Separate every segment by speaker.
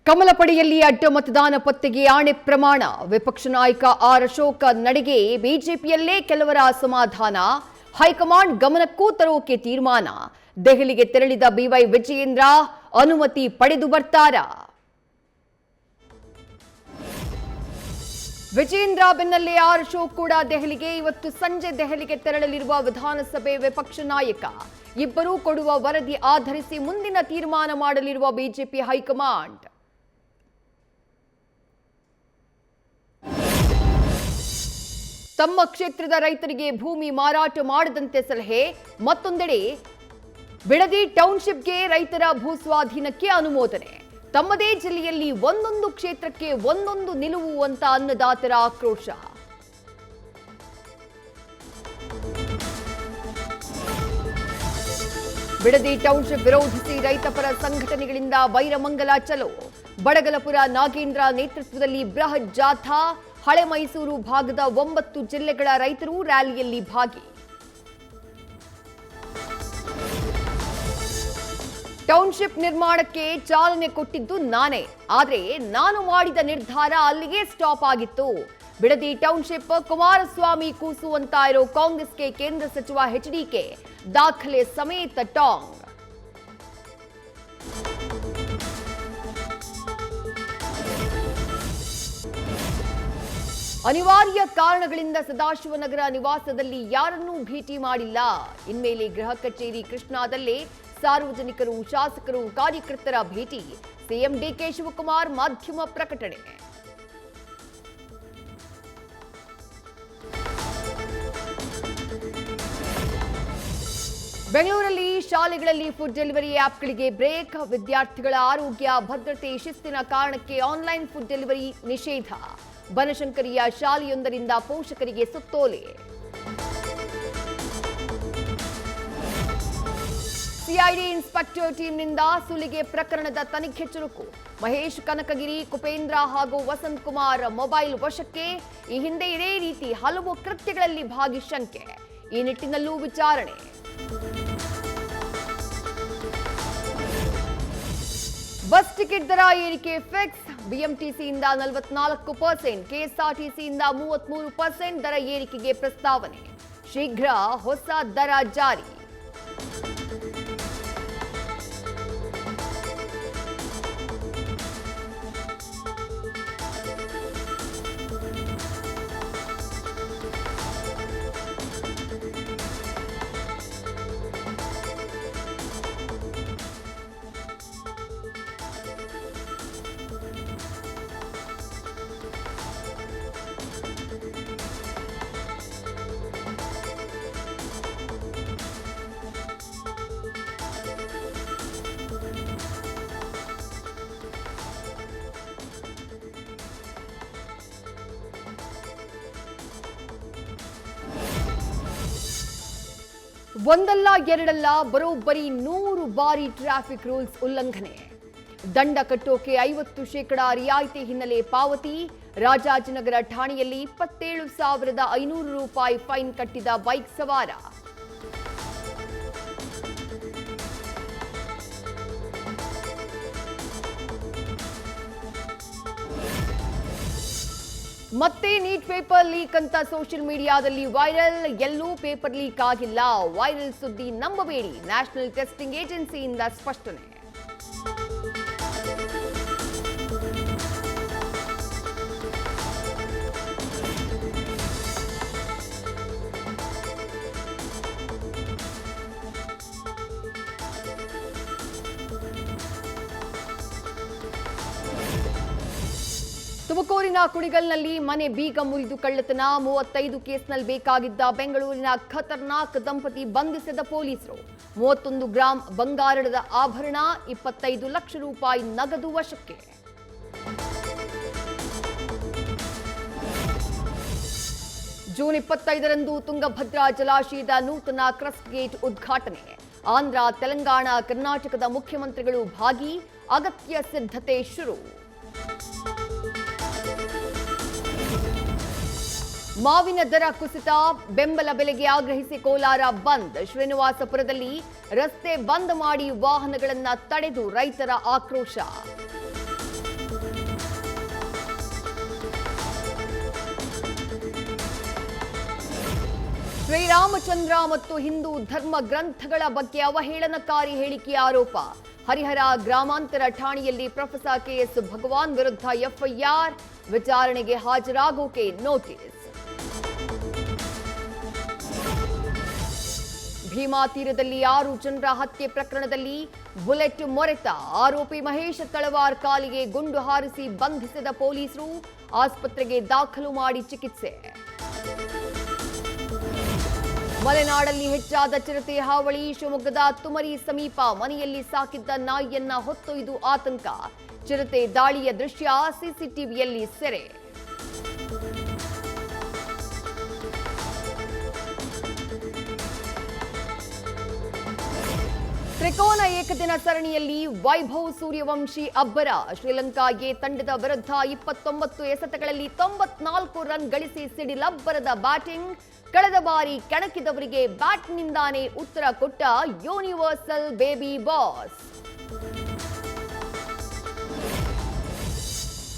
Speaker 1: ಕಮಲಪಡಿಯಲ್ಲಿ ಅಡ್ಡ ಮತದಾನ ಪತ್ತೆಗೆ ಆಣೆ ಪ್ರಮಾಣ. ವಿಪಕ್ಷ ನಾಯಕ ಆರ್ ಅಶೋಕ್ ನಡೆಗೆ ಬಿಜೆಪಿಯಲ್ಲೇ ಕೆಲವರ ಅಸಮಾಧಾನ. ಹೈಕಮಾಂಡ್ ಗಮನಕ್ಕೂ ತರೋಕೆ ತೀರ್ಮಾನ. ದೆಹಲಿಗೆ ತೆರಳಿದ ಬಿವೈ ವಿಜಯೇಂದ್ರ ಅನುಮತಿ ಪಡೆದು ಬರ್ತಾರಾ? ವಿಜಯೇಂದ್ರ ಬೆನ್ನಲ್ಲೇ ಆರ್ ಅಶೋಕ್ ಕೂಡ ದೆಹಲಿಗೆ. ಇವತ್ತು ಸಂಜೆ ದೆಹಲಿಗೆ ತೆರಳಲಿರುವ ವಿಧಾನಸಭೆ ವಿಪಕ್ಷ ನಾಯಕ ಇಬ್ಬರೂ ಕೊಡುವ ವರದಿ ಆಧರಿಸಿ ಮುಂದಿನ ತೀರ್ಮಾನ ಮಾಡಲಿರುವ ಬಿಜೆಪಿ ಹೈಕಮಾಂಡ್. ತಮ್ಮ ಕ್ಷೇತ್ರದ ರೈತರಿಗೆ ಭೂಮಿ ಮಾರಾಟ ಮಾಡದಂತೆ ಸಲಹೆ. ಮತ್ತೊಂದೆಡೆ ಬಿಡದಿ ಟೌನ್ಶಿಪ್ಗೆ ರೈತರ ಭೂಸ್ವಾಧೀನಕ್ಕೆ ಅನುಮೋದನೆ. ತಮ್ಮದೇ ಜಿಲ್ಲೆಯಲ್ಲಿ ಒಂದೊಂದು ಕ್ಷೇತ್ರಕ್ಕೆ ಒಂದೊಂದು ನಿಲುವು ಅಂತ ಅನ್ನದಾತರ ಆಕ್ರೋಶ. ಬಿಡದಿ ಟೌನ್ಶಿಪ್ ವಿರೋಧಿಸಿ ರೈತಪರ ಸಂಘಟನೆಗಳಿಂದ ವೈರಮಂಗಲ ಚಲೋ. ಬಡಗಲಪುರ ನಾಗೇಂದ್ರ ನೇತೃತ್ವದಲ್ಲಿ ಬೃಹತ್ ಜಾಥಾ. ಹಳೆ ಮೈಸೂರು ಭಾಗದ 9 ಜಿಲ್ಲೆಗಳ ರೈತರು ರ್ಯಾಲಿಯಲ್ಲಿ ಭಾಗಿ. ಟೌನ್ಶಿಪ್ ನಿರ್ಮಾಣಕ್ಕೆ ಚಾಲನೆ ಕೊಟ್ಟಿದ್ದು ನಾನೇ, ಆದರೆ ನಾನು ಮಾಡಿದ ನಿರ್ಧಾರ ಅಲ್ಲಿಗೆ ಸ್ಟಾಪ್ ಆಗಿತ್ತು. ಬಿಡದಿ ಟೌನ್ಶಿಪ್ ಕುಮಾರಸ್ವಾಮಿ ಕೂಸು ಅಂತ ಇರೋ ಕಾಂಗ್ರೆಸ್ಗೆ ಕೇಂದ್ರ ಸಚಿವ ಎಚ್ಡಿಕೆ ದಾಖಲೆ ಸಮೇತ ಟಾಂಗ್. ಅನಿವಾರ್ಯ ಕಾರಣಗಳಿಂದ ಸದಾಶಿವನಗರ ನಿವಾಸದಲ್ಲಿ ಯಾರನ್ನೂ ಭೇಟಿ ಮಾಡಿಲ್ಲ. ಇನ್ಮೇಲೆ ಗೃಹ ಕಚೇರಿ ಕೃಷ್ಣಾದಲ್ಲೇ ಸಾರ್ವಜನಿಕರು, ಶಾಸಕರು, ಕಾರ್ಯಕರ್ತರ ಭೇಟಿ. ಸಿಎಂ ಡಿಕೆ ಶಿವಕುಮಾರ್ ಮಾಧ್ಯಮ ಪ್ರಕಟಣೆ. ಬೆಂಗಳೂರಲ್ಲಿ ಶಾಲೆಗಳಲ್ಲಿ ಫುಡ್ ಡೆಲಿವರಿ ಆಪ್ಗಳಿಗೆ ಬ್ರೇಕ್. ವಿದ್ಯಾರ್ಥಿಗಳ ಆರೋಗ್ಯ, ಭದ್ರತೆ, ಶಿಸ್ತಿನ ಕಾರಣಕ್ಕೆ ಆನ್ಲೈನ್ ಫುಡ್ ಡೆಲಿವರಿ ನಿಷೇಧ. ಬನಶಂಕರಿಯ ಶಾಲೆಯೊಂದರಿಂದ ಪೋಷಕರಿಗೆ ಸುತ್ತೋಲೆ. ಸಿಐಡಿ ಇನ್ಸ್ಪೆಕ್ಟರ್ ಟೀಮ್ನಿಂದ ಸುಲಿಗೆ ಪ್ರಕರಣದ ತನಿಖೆ ಚುರುಕು. ಮಹೇಶ್ ಕನಕಗಿರಿ, ಕುಪೇಂದ್ರ ಹಾಗೂ ವಸಂತ್ ಕುಮಾರ್ ಮೊಬೈಲ್ ವಶಕ್ಕೆ. ಈ ಹಿಂದೆ ಇದೇ ರೀತಿ ಹಲವು ಕೃತ್ಯಗಳಲ್ಲಿ ಭಾಗಿ ಶಂಕೆ. ಈ ನಿಟ್ಟಿನಲ್ಲೂ ವಿಚಾರಣೆ. ಬಸ್ ಟಿಕೆಟ್ ದರ ಏರಿಕೆ ಫಿಕ್ಸ್. ಬಿಎಂಟಿಸಿಯಿಂದ 44%, ಕೆಎಸ್ಆರ್ಟಿಸಿಯಿಂದ 33% ದರ ಏರಿಕೆಗೆ ಪ್ರಸ್ತಾವನೆ. ಶೀಘ್ರ ಹೊಸ ದರ ಜಾರಿ. ಒಂದಲ್ಲ ಎರಡಲ್ಲ ಬರೋಬ್ಬರಿ 100 ಬಾರಿ ಟ್ರಾಫಿಕ್ ರೂಲ್ಸ್ ಉಲ್ಲಂಘನೆ. ದಂಡ ಕಟ್ಟೋಕೆ 50% ರಿಯಾಯಿತಿ ಹಿನ್ನೆಲೆ ಪಾವತಿ. ರಾಜಾಜಿನಗರ ಠಾಣೆಯಲ್ಲಿ 27,500 ರೂಪಾಯಿ ಫೈನ್ ಕಟ್ಟಿದ ಬೈಕ್ ಸವಾರ. ಮತ್ತೆ ನೀಟ್ ಪೇಪರ್ ಲೀಕ್ ಅಂತ ಸೋಷಿಯಲ್ ಮೀಡಿಯಾದಲ್ಲಿ ವೈರಲ್. ಎಲ್ಲೂ ಪೇಪರ್ ಲೀಕ್ ಆಗಿಲ್ಲ. ವೈರಲ್ ಸುದ್ದಿ ನಂಬಬೇಡಿ. ನ್ಯಾಷನಲ್ ಟೆಸ್ಟಿಂಗ್ ಏಜೆನ್ಸಿಯಿಂದ ಸ್ಪಷ್ಟನೆ. ತುಮಕೂರಿನ ಕುಣಿಗಲ್ನಲ್ಲಿ ಮನೆ ಬೀಗ ಮುರಿದು ಕಳ್ಳತನ. 35 ಕೇಸ್ನಲ್ಲಿ ಬೇಕಾಗಿದ್ದ ಬೆಂಗಳೂರಿನ ಖತರ್ನಾಕ್ ದಂಪತಿ ಬಂಧಿಸಿದ ಪೊಲೀಸರು. 31 ಗ್ರಾಂ ಬಂಗಾರದ ಆಭರಣ, 25 ಲಕ್ಷ ರೂಪಾಯಿ ನಗದು ವಶಕ್ಕೆ. ಜೂನ್ 25ರಂದು ತುಂಗಭದ್ರಾ ಜಲಾಶಯದ ನೂತನ ಕ್ರಸ್ಟ್ ಗೇಟ್ ಉದ್ಘಾಟನೆ. ಆಂಧ್ರ, ತೆಲಂಗಾಣ, ಕರ್ನಾಟಕದ ಮುಖ್ಯಮಂತ್ರಿಗಳು ಭಾಗಿ. ಅಗತ್ಯ ಸಿದ್ಧತೆ ಶುರು. ಮಾವಿನ ದರ ಕುಸಿತ. ಬೆಂಬಲ ಬೆಲೆಗೆ ಆಗ್ರಹಿಸಿ ಕೋಲಾರ ಬಂದ್. ಶ್ರೀನಿವಾಸಪುರದಲ್ಲಿ ರಸ್ತೆ ಬಂದ್ ಮಾಡಿ ವಾಹನಗಳನ್ನು ತಡೆದು ರೈತರ ಆಕ್ರೋಶ. ಶ್ರೀರಾಮಚಂದ್ರ ಮತ್ತು ಹಿಂದೂ ಧರ್ಮ ಗ್ರಂಥಗಳ ಬಗ್ಗೆ ಅವಹೇಳನಕಾರಿ ಹೇಳಿಕೆಯ ಆರೋಪ. ಹರಿಹರ ಗ್ರಾಮಾಂತರ ಠಾಣೆಯಲ್ಲಿ ಪ್ರೊಫೆಸರ್ ಕೆಎಸ್ ಭಗವಾನ್ ವಿರುದ್ಧ ಎಫ್ಐಆರ್, ವಿಚಾರಣೆಗೆ ಹಾಜರಾಗೋಕೆ ನೋಟಿಸ್. ಭೀಮಾ ತೀರದಲ್ಲಿ 6 ಜನರ ಹತ್ಯೆ ಪ್ರಕರಣದಲ್ಲಿ ಬುಲೆಟ್ ಮೊರೆತ ಆರೋಪಿ ಮಹೇಶ್ ತಳವಾರ್ ಕಾಲಿಗೆ ಗುಂಡು ಹಾರಿಸಿ ಬಂಧಿಸಿದ ಪೊಲೀಸರು, ಆಸ್ಪತ್ರೆಗೆ ದಾಖಲು ಮಾಡಿ ಚಿಕಿತ್ಸೆ. ಮಲೆನಾಡಲ್ಲಿ ಹೆಚ್ಚಾದ ಚಿರತೆ ಹಾವಳಿ. ಶಿವಮೊಗ್ಗದ ತುಮರಿ ಸಮೀಪ ಮನೆಯಲ್ಲಿ ಸಾಕಿದ್ದ ನಾಯಿಯನ್ನ ಹೊತ್ತೊಯ್ದು ಆತಂಕ. ಚಿರತೆ ದಾಳಿಯ ದೃಶ್ಯ ಸಿಸಿಟಿವಿಯಲ್ಲಿ ಸೆರೆ. ತ್ರಿಕೋನ ಏಕದಿನ ಸರಣಿಯಲ್ಲಿ ವೈಭವ್ ಸೂರ್ಯವಂಶಿ ಅಬ್ಬರ. ಶ್ರೀಲಂಕಾ ಎ ತಂಡದ ವಿರುದ್ಧ 29 ಎಸೆತಗಳಲ್ಲಿ 94 ರನ್ ಗಳಿಸಿ ಸಿಡಿಲಬ್ಬರದ ಬ್ಯಾಟಿಂಗ್. ಕಳೆದ ಬಾರಿ ಕೆಣಕಿದವರಿಗೆ ಬ್ಯಾಟ್ನಿಂದಾನೇ ಉತ್ತರ ಕೊಟ್ಟ universal baby boss.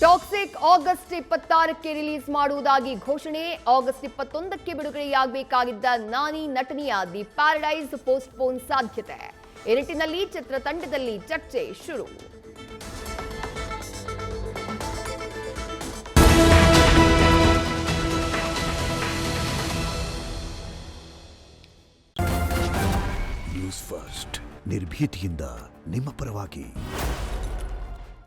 Speaker 1: Toxic August 26ಕ್ಕೆ ರಿಲೀಸ್ ಮಾಡುವುದಾಗಿ ಘೋಷಣೆ. ಆಗಸ್ಟ್ 21ಕ್ಕೆ ಬಿಡುಗಡೆಯಾಗಬೇಕಾಗಿದ್ದ ನಾನಿ ನಟನೆಯ ದಿ ಪ್ಯಾರಡೈಸ್ ಪೋಸ್ಟ್ಪೋನ್ ಸಾಧ್ಯತೆ. ಈ ನಿಟ್ಟಿನಲ್ಲಿ ಚಿತ್ರತಂಡದಲ್ಲಿ ಚರ್ಚೆ ಶುರು.
Speaker 2: ನ್ಯೂಸ್ ಫಸ್ಟ್ ನಿರ್ಭೀತಿಯಿಂದ ನಿಮ್ಮ ಪರವಾಗಿ.